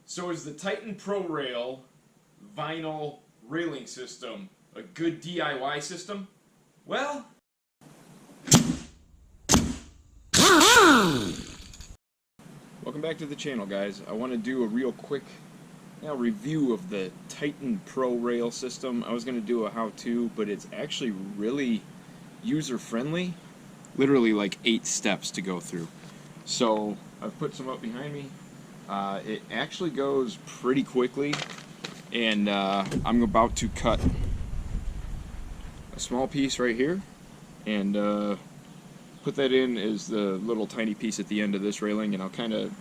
So is the Titan Pro Rail vinyl railing system a good DIY system? Well, welcome back to the channel, guys. I want to do a real quick review of the Titan Pro Rail system. I was going to do a how-to, but it's actually really user-friendly. Literally like 8 steps to go through. So I've put some up behind me. It actually goes pretty quickly, and I'm about to cut a small piece right here and put that in as the little tiny piece at the end of this railing, and I'll kind of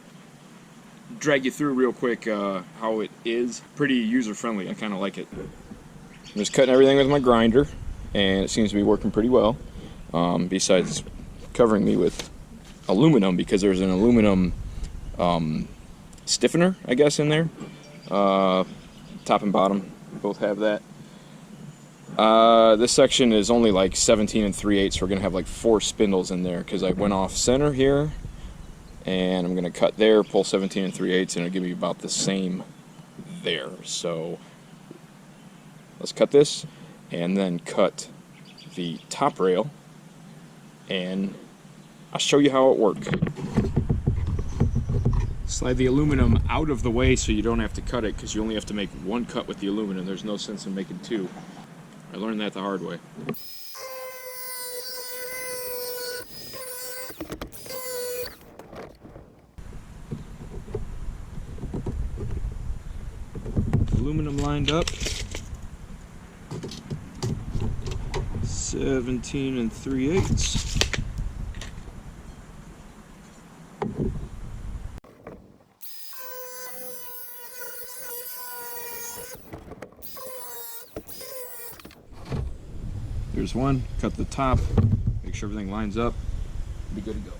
drag you through real quick how it is. Pretty user-friendly. I kind of like it. I'm just cutting everything with my grinder, and it seems to be working pretty well, besides covering me with aluminum, because there's an aluminum stiffener, I guess, in there. Top and bottom both have that. This section is only like 17 3/8, so we're gonna have like 4 spindles in there because I went off center here, and I'm gonna cut there, pull 17 3/8, and it'll give me about the same there. So let's cut this and then cut the top rail, and I'll show you how it works. Slide the aluminum out of the way so you don't have to cut it, because you only have to make 1 cut with the aluminum. There's no sense in making 2. I learned that the hard way. Aluminum lined up. 17 3/8. There's one. Cut the top, make sure everything lines up, be good to go.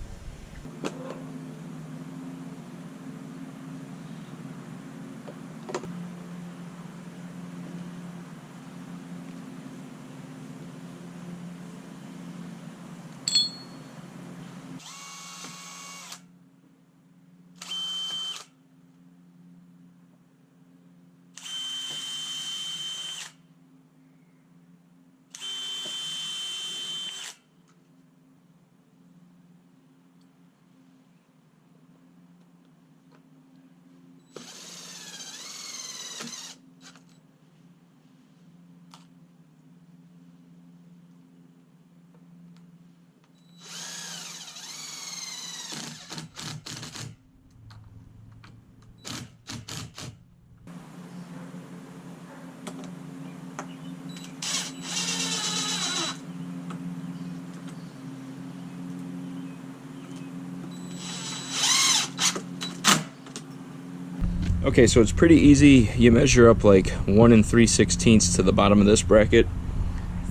Okay, so it's pretty easy. You measure up like 1 3/16 to the bottom of this bracket,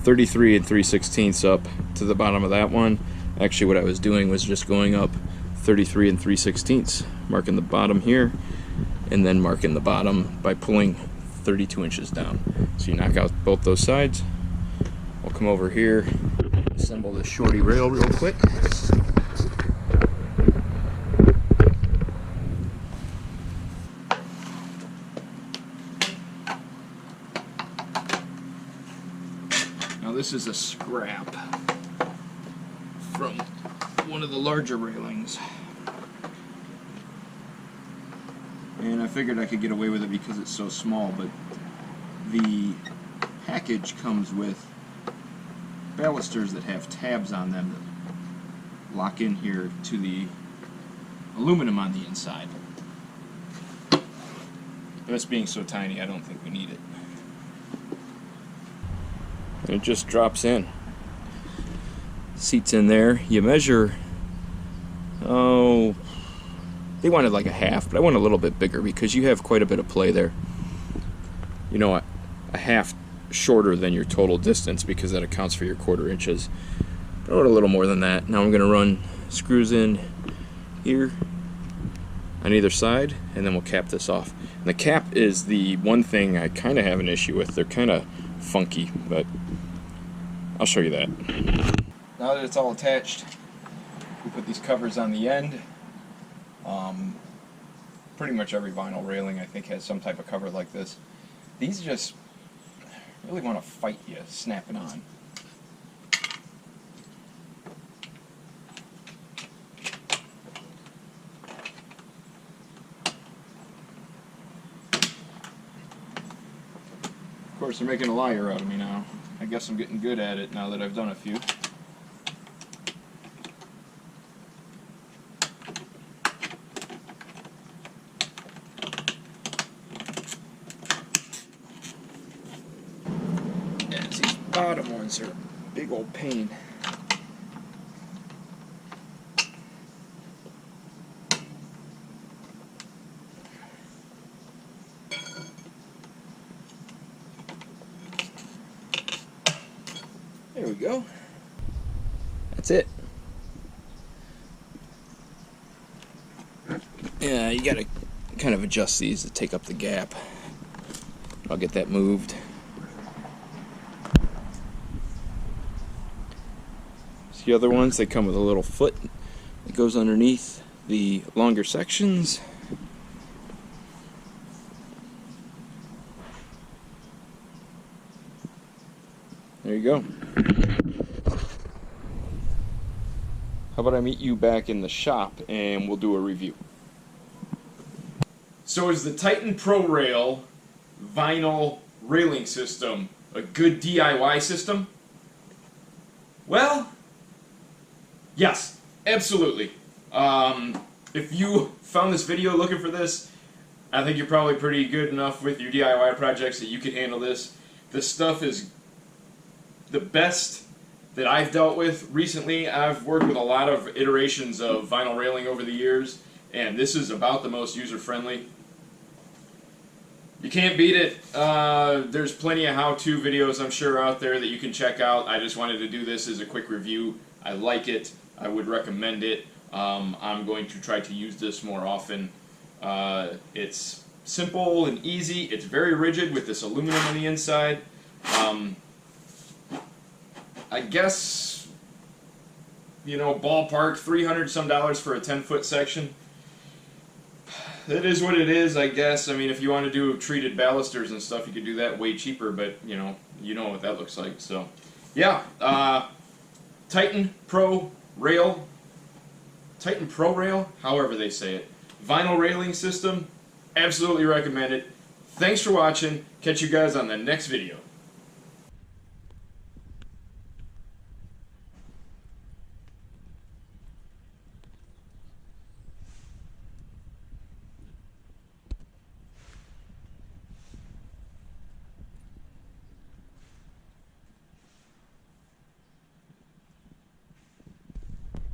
33 3/16 up to the bottom of that one. Actually, what I was doing was just going up 33 3/16, marking the bottom here, and then marking the bottom by pulling 32 inches down. So you knock out both those sides. We'll come over here, assemble this shorty rail real quick. Now this is a scrap from one of the larger railings, and I figured I could get away with it because it's so small, but the package comes with balusters that have tabs on them that lock in here to the aluminum on the inside. This being so tiny, I don't think we need it. It just drops in. Seats in there. You measure, they wanted like a half, but I want a little bit bigger because you have quite a bit of play there. You know what? A half shorter than your total distance, because that accounts for your 1/4 inches. But I want a little more than that. Now I'm going to run screws in here on either side, and then we'll cap this off. And the cap is the one thing I kind of have an issue with. They're kind of funky, but I'll show you that. Now that it's all attached, we put these covers on the end. pretty much every vinyl railing I think has some type of cover like this. These just really want to fight you snapping on. Of course, they're making a liar out of me now. I guess I'm getting good at it now that I've done a few. Yeah, these bottom ones are a big old pain. There we go. That's it. Yeah, you gotta kind of adjust these to take up the gap. I'll get that moved. The other ones, they come with a little foot that goes underneath the longer sections. There you go. How about I meet you back in the shop and we'll do a review. So is the Titan Pro Rail vinyl railing system a good DIY system? Well, yes, absolutely. If you found this video looking for this, I think you're probably pretty good enough with your DIY projects that you can handle this. This stuff is the best that I've dealt with recently. I've worked with a lot of iterations of vinyl railing over the years, and this is about the most user-friendly. You can't beat it. There's plenty of how-to videos I'm sure out there that you can check out. I just wanted to do this as a quick review. I like it. I would recommend it. I'm going to try to use this more often. It's simple and easy. It's very rigid with this aluminum on the inside. I guess, you know, ballpark $300 some for a 10-foot section. It is what it is, I guess. I mean, if you want to do treated balusters and stuff, you could do that way cheaper, but you know what that looks like. So, yeah, Titan Pro Rail, however they say it, vinyl railing system, absolutely recommend it. Thanks for watching. Catch you guys on the next video.